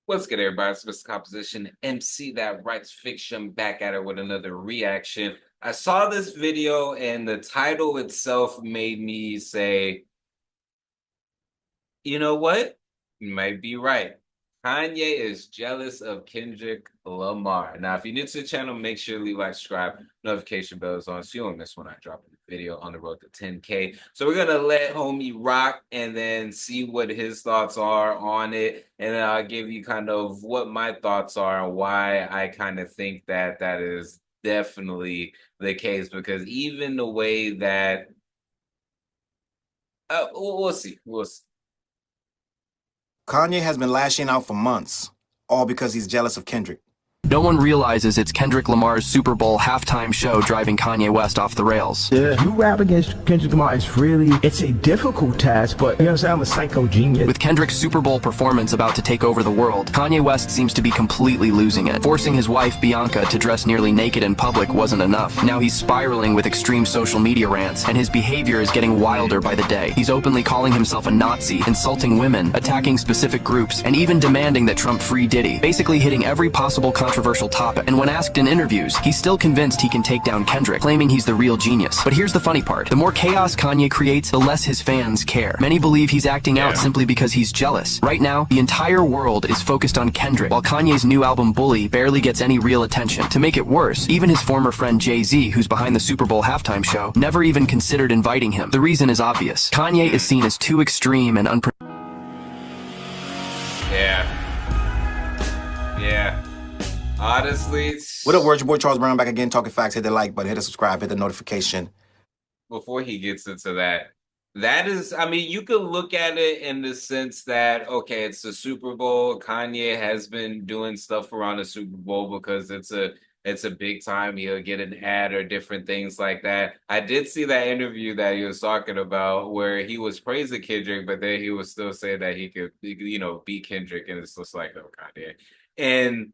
What's good, everybody? It's Mr. Composition, MC That Writes Fiction, back at it with another reaction. I saw this video, and the title itself made me say, you know what? You might be right. Kanye is jealous of Kendrick Lamar. Now, if you're new to the channel, make sure to leave, like, subscribe, notification bell is on so you don't miss when I drop a video on the road to 10K. So we're gonna let homie rock and then see what his thoughts are on it, and then I'll give you kind of what my thoughts are and why I kind of think that that is definitely the case. Because even the way that we'll see, we'll see. Kanye has been lashing out for months, all because he's jealous of Kendrick. No one realizes it's Kendrick Lamar's Super Bowl halftime show driving Kanye West off the rails. Yeah, you rap against Kendrick Lamar, it's a difficult task, but you know what I'm saying? I'm a psycho genius. With Kendrick's Super Bowl performance about to take over the world, Kanye West seems to be completely losing it. Forcing his wife, Bianca, to dress nearly naked in public wasn't enough. Now he's spiraling with extreme social media rants, and his behavior is getting wilder by the day. He's openly calling himself a Nazi, insulting women, attacking specific groups, and even demanding that Trump free Diddy, basically hitting every possible controversial topic. And when asked in interviews, he's still convinced he can take down Kendrick, claiming he's the real genius. But here's the funny part. The more chaos Kanye creates, the less his fans care. Many believe he's acting out simply because he's jealous. Right now, the entire world is focused on Kendrick, while Kanye's new album Bully barely gets any real attention. To make it worse, even his former friend Jay-Z, who's behind the Super Bowl halftime show, never even considered inviting him. The reason is obvious. Kanye is seen as too extreme and Yeah. Honestly, What up, word? Your boy Charles Brown back again, talking facts. Hit the like button, hit the subscribe, hit the notification. before he gets into that, that is, I mean, you could look at it in the sense that, okay, it's the Super Bowl. Kanye has been doing stuff around the Super Bowl because it's a big time. He'll get an ad or different things like that. I did see that interview that he was talking about where he was praising Kendrick, but then he was still saying that he could, beat Kendrick, and it's just like, oh, Kanye. And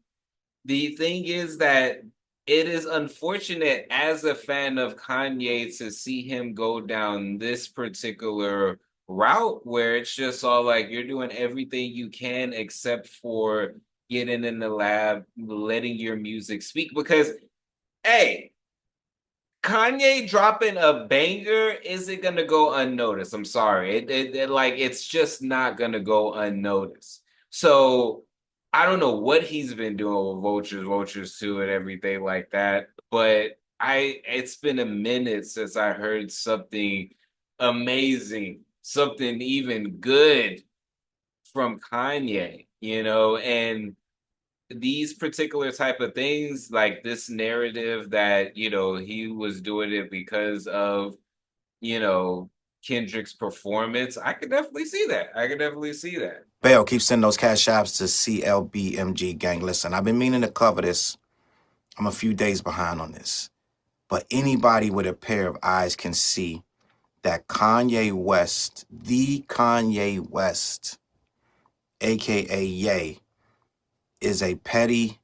the thing is that it is unfortunate as a fan of Kanye to see him go down this particular route where it's just all like you're doing everything you can except for getting in the lab, letting your music speak. Because, hey, Kanye dropping a banger isn't gonna go unnoticed. I'm sorry. It's just not gonna go unnoticed. So I don't know what he's been doing with Vultures too, and everything like that. But it's been a minute since I heard something amazing, something even good from Kanye, and these particular type of things, like this narrative that, he was doing it because of, you know, Kendrick's performance. I could definitely see that. I could definitely see that. Bayo, keep sending those cash apps to CLBMG gang. Listen, I've been meaning to cover this. I'm a few days behind on this. But anybody with a pair of eyes can see that Kanye West, the Kanye West, aka Ye, is a petty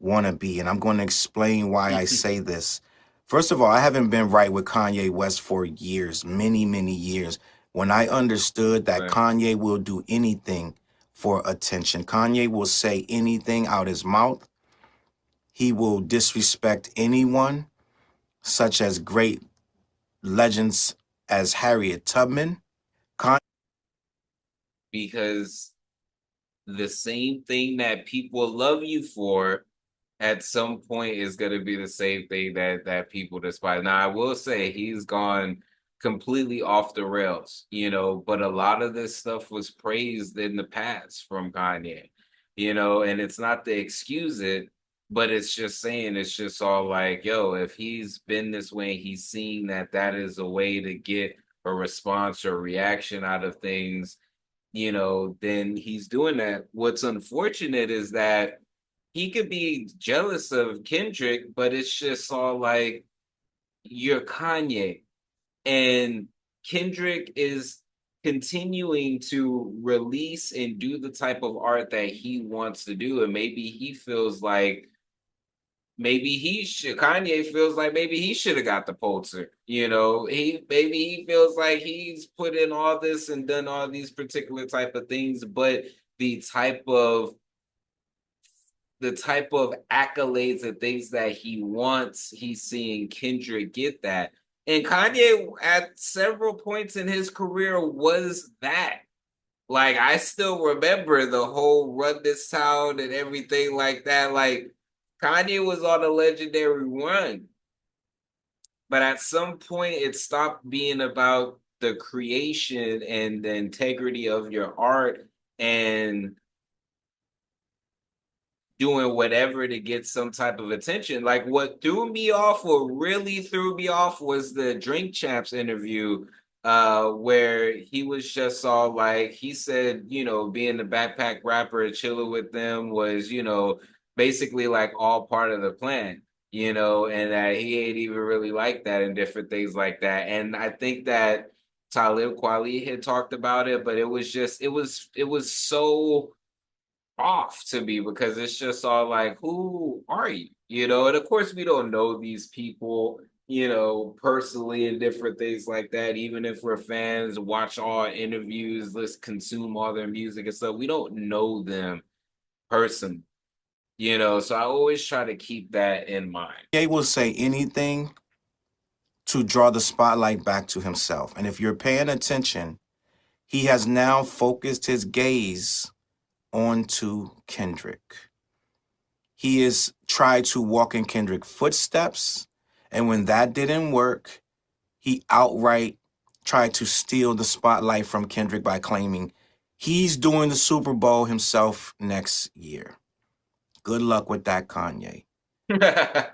wannabe. And I'm going to explain why I say this. First of all, I haven't been right with Kanye West for years, many, many years. When I understood that Kanye will do anything for attention, Kanye will say anything out his mouth. He will disrespect anyone, such as great legends as Harriet Tubman. Because the same thing that people love you for at some point is going to be the same thing that people despise. Now, I will say he's gone completely off the rails, but a lot of this stuff was praised in the past from Kanye, and it's not to excuse it, but it's just saying, it's just all like, yo, if he's been this way, he's seeing that that is a way to get a response or reaction out of things, then he's doing that. What's unfortunate is that he could be jealous of Kendrick, but it's just all like, you're Kanye. And Kendrick is continuing to release and do the type of art that he wants to do. And maybe he feels like Kanye feels like maybe he should have got the Pulitzer. He feels like he's put in all this and done all these particular type of things, but the type of the type of accolades and things that he wants, he's seeing Kendrick get that. And Kanye, at several points in his career, was that. Like, I still remember the whole Run This Town and everything like that. Like, Kanye was on a legendary run. But at some point, it stopped being about the creation and the integrity of your art and doing whatever to get some type of attention. Like what threw me off, what really threw me off was the Drink Champs interview, where he was just all like, he said, being the backpack rapper and chilling with them was, basically like all part of the plan, and that he ain't even really like that and different things like that. And I think that Talib Kweli had talked about it, but it was so off to me because it's just all like, who are you? And of course we don't know these people, personally and different things like that. Even if we're fans, watch all interviews, let's consume all their music and stuff. We don't know them personally, so I always try to keep that in mind. He will say anything to draw the spotlight back to himself. And if you're paying attention, he has now focused his gaze onto Kendrick. He has tried to walk in Kendrick's footsteps, and when that didn't work, he outright tried to steal the spotlight from Kendrick by claiming he's doing the Super Bowl himself next year. Good luck with that, Kanye.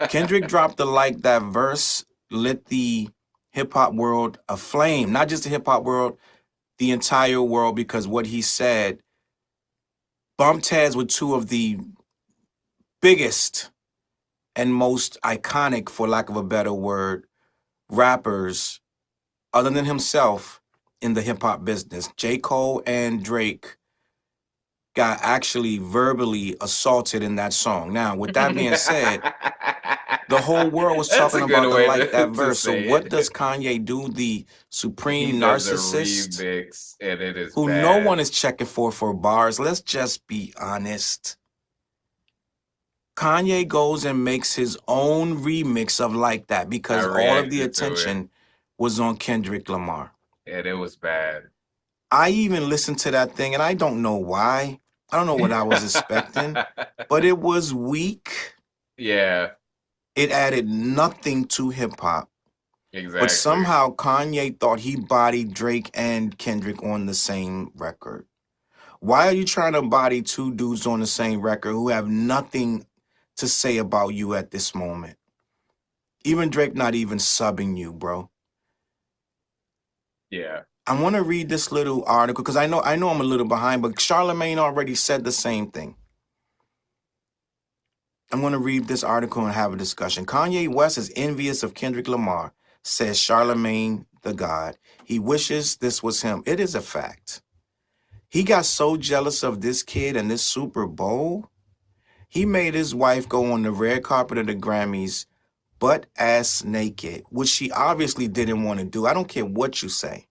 Kendrick dropped the Like That verse, lit the hip-hop world aflame. Not just the hip-hop world, the entire world, because what he said bumped heads with two of the biggest and most iconic, for lack of a better word, rappers, other than himself, in the hip-hop business. J. Cole and Drake got actually verbally assaulted in that song. Now, with that being said, the whole world was That's talking a good about the way Like That to verse. So say what it. does Kanye do? The supreme He does a narcissist remix, and it is who bad. no one is checking for bars. Let's just be honest. Kanye goes and makes his own remix of Like That because all of the attention was on Kendrick Lamar. And it was bad. I even listened to that thing, and I don't know why. I don't know what I was expecting, but it was weak. Yeah. It added nothing to hip-hop. Exactly. But somehow Kanye thought he bodied Drake and Kendrick on the same record. Why are you trying to body two dudes on the same record who have nothing to say about you at this moment? Even Drake not even subbing you, bro. Yeah. I want to read this little article because I know I'm a little behind, but Charlemagne already said the same thing. I'm going to read this article and have a discussion. Kanye West is envious of Kendrick Lamar, says Charlemagne the God. He wishes this was him. It is a fact. He got so jealous of this kid and this Super Bowl, he made his wife go on the red carpet of the Grammys butt-ass naked, which she obviously didn't want to do. I don't care what you say.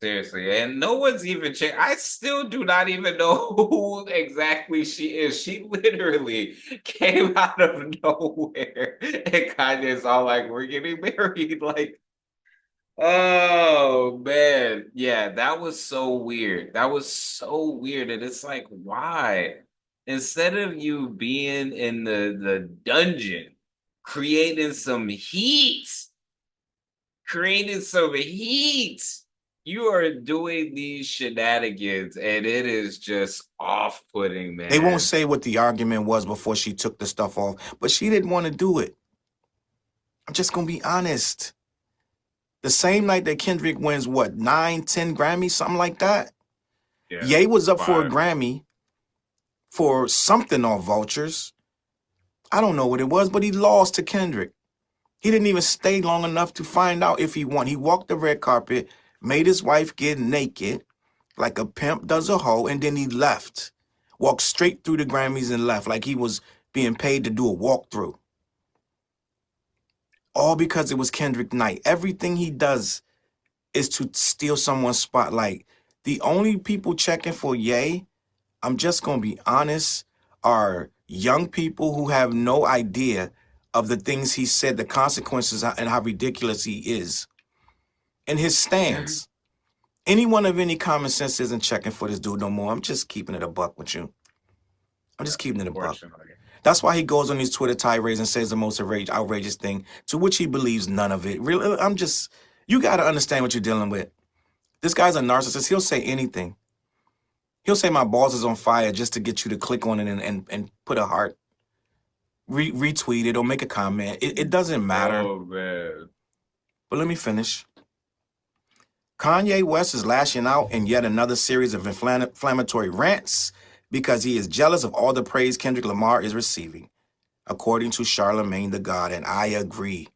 Seriously, and no one's even checked. I still do not even know who exactly she is. She literally came out of nowhere, and Kanye's all like, "We're getting married." Like, oh man, yeah, that was so weird. That was so weird, and it's like, why? Instead of you being in the dungeon, creating some heat, creating some heat. You are doing these shenanigans, and it is just off-putting, man. They won't say what the argument was before she took the stuff off, but she didn't want to do it. I'm just going to be honest. The same night that Kendrick wins, 9, 10 Grammys, something like that? Yeah, Ye was up 5. for a Grammy for something off Vultures. I don't know what it was, but he lost to Kendrick. He didn't even stay long enough to find out if he won. He walked the red carpet, made his wife get naked like a pimp does a hoe, and then he left. Walked straight through the Grammys and left like he was being paid to do a walkthrough. All because it was Kendrick night. Everything he does is to steal someone's spotlight. The only people checking for Ye, I'm just going to be honest, are young people who have no idea of the things he said, the consequences, and how ridiculous he is. And his stance. Anyone of any common sense isn't checking for this dude no more. I'm just keeping it a buck with you. I'm just keeping it a buck. Unfortunately. That's why he goes on these Twitter tirades and says the most outrageous thing, to which he believes none of it. Really, you got to understand what you're dealing with. This guy's a narcissist. He'll say anything. He'll say my balls is on fire just to get you to click on it and put a heart, retweet it or make a comment. It doesn't matter. Oh, man. But let me finish. Kanye West is lashing out in yet another series of inflammatory rants because he is jealous of all the praise Kendrick Lamar is receiving, according to Charlemagne the God, and I agree.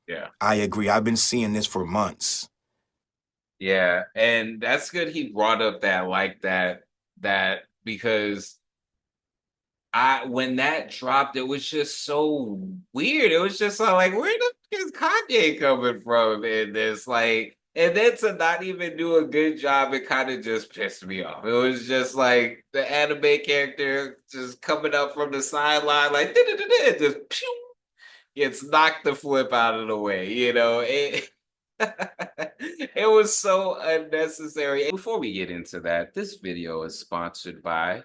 Yeah. I agree. I've been seeing this for months. Yeah, and that's good he brought up that because when that dropped, it was just so weird. It was just like, where the fuck is Kanye coming from in this? Like, and then to not even do a good job, it kind of just pissed me off. It was just like the anime character just coming up from the sideline, like just pew, gets knocked the flip out of the way. It was so unnecessary. Before we get into that, this video is sponsored by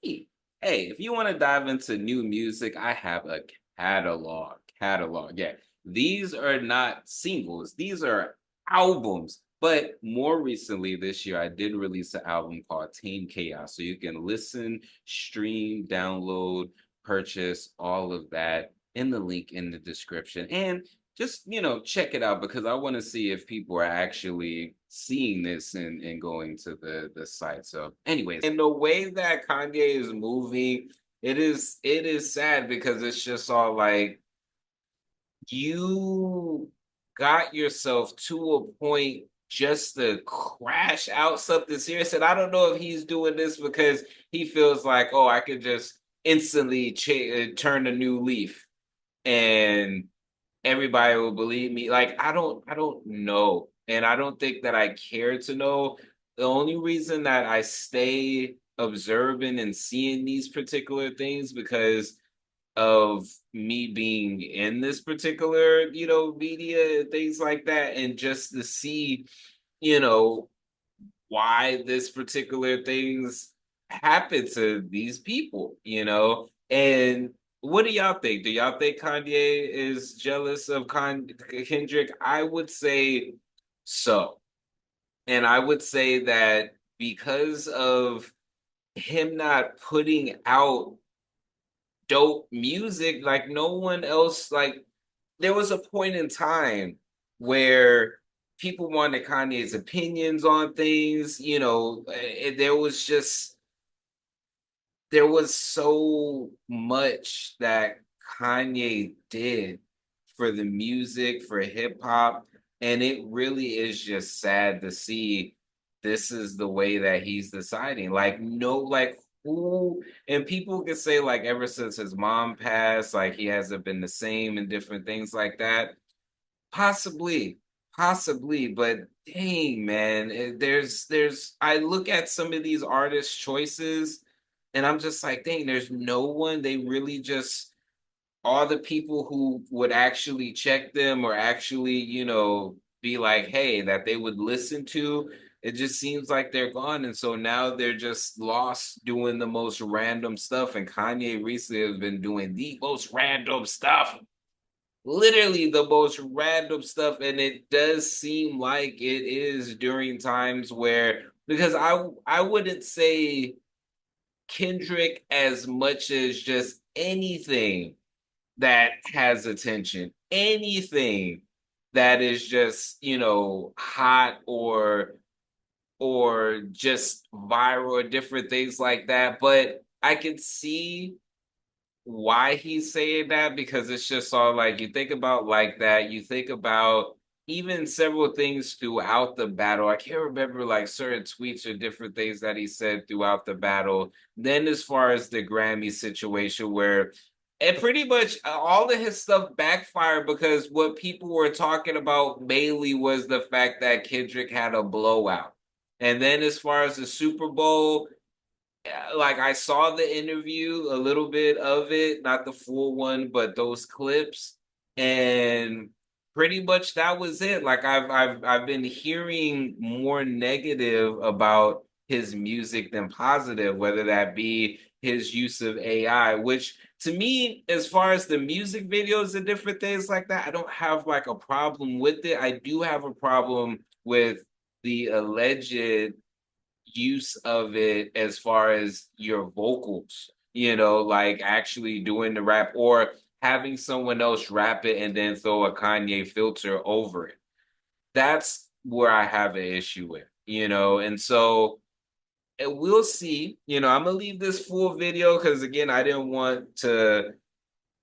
me. Hey, if you want to dive into new music, I have a catalog. Yeah. These are not singles, these are albums. But more recently this year, I did release an album called Tame Chaos. So you can listen, stream, download, purchase, all of that in the link in the description. And just check it out, because I want to see if people are actually seeing this and going to the site. So anyways, and the way that Kanye is moving, it is sad, because it's just all like, you got yourself to a point just to crash out something serious. And I don't know if he's doing this because he feels like, oh, I could just instantly turn a new leaf and everybody will believe me. Like, I don't know. And I don't think that I care to know. The only reason that I stay observing and seeing these particular things, because of me being in this particular, media and things like that, and just to see, you know, why this particular things happen to these people. And what do y'all think? Do y'all think Kanye is jealous of Kendrick? I would say so. And I would say that because of him not putting out dope music like no one else, like, there was a point in time where people wanted Kanye's opinions on things. There was so much that Kanye did for the music, for hip hop, and it really is just sad to see this is the way that he's deciding. Like, no, like, who, and people can say, like, ever since his mom passed, like, he hasn't been the same and different things like that. Possibly, possibly, but dang, man, I look at some of these artist choices and I'm just like, dang, there's no one. They really just are the people who would actually check them or actually, be like, hey, that they would listen to. It just seems like they're gone. And so now they're just lost doing the most random stuff. And Kanye recently has been doing the most random stuff, literally the most random stuff. And it does seem like it is during times where, because I wouldn't say Kendrick as much as just anything that has attention, anything that is just, hot or just viral or different things like that. But I can see why he's saying that, because it's just all like, you think about like that, you think about even several things throughout the battle. I can't remember like certain tweets or different things that he said throughout the battle. Then as far as the Grammy situation, where and pretty much all of his stuff backfired, because what people were talking about mainly was the fact that Kendrick had a blowout. And then as far as the Super Bowl, like I saw the interview, a little bit of it, not the full one, but those clips, and pretty much that was it. Like I've been hearing more negative about his music than positive, whether that be his use of AI, which to me, as far as the music videos and different things like that, I don't have like a problem with it. I do have a problem with the alleged use of it as far as your vocals, like actually doing the rap or having someone else rap it and then throw a Kanye filter over it. That's where I have an issue with, and so we'll see. I'm gonna leave this full video because again, I didn't want to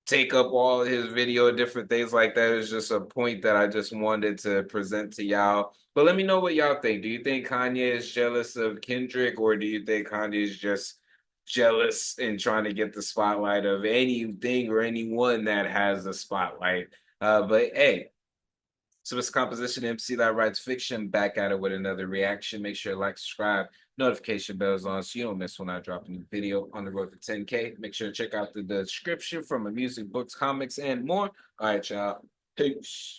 take up all his video, different things like that. It's just a point that I just wanted to present to y'all. But let me know what y'all think. Do you think Kanye is jealous of Kendrick, or do you think Kanye is just jealous and trying to get the spotlight of anything or anyone that has a spotlight? But hey, so it's Composition MC that writes fiction. Back at it with another reaction. Make sure to like, subscribe, notification bells on so you don't miss when I drop a new video on the road to 10K. Make sure to check out the description from my music, books, comics, and more. All right, y'all. Peace.